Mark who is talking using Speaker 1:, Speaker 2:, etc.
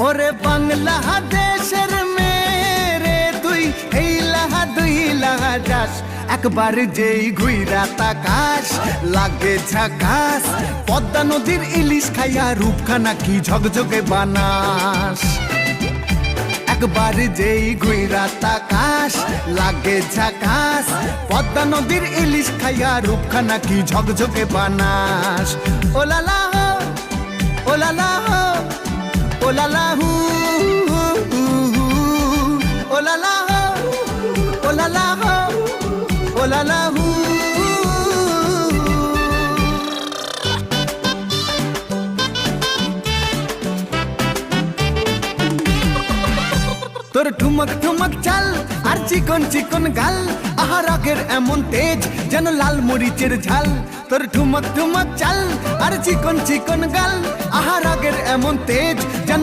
Speaker 1: ওরে বাংলাদেশের মেরে তুই এই লাহা দুই লাহা যাস, একবার যেই ঘুইরা তাকাস লাগে ঝাকাস। পদ্মা নদীর ইলিশ খাইয়া রূপখানা কি ঝকঝকে বানাস। একবার যেই ঘুইরা তাকাস লাগে ঝাকাস। পদ্মা নদীর ইলিশ খাইয়া রূপখানা কি ঝকঝকে বানাস। ওলালা হো ওলালা হো ওলালা হু ওলালা হো ওলালা হো ওলালা হু। তোর ঠুমক ঠুমক চাল আর চিকন চিকন গাল, আহা রাগের এমন তেজ যেন লাল মরিচের ঝাল। তোর ঠুমক ঠুমক চাল আর চিকন চিকন গাল, আহা রাগের এমন তেজ যেন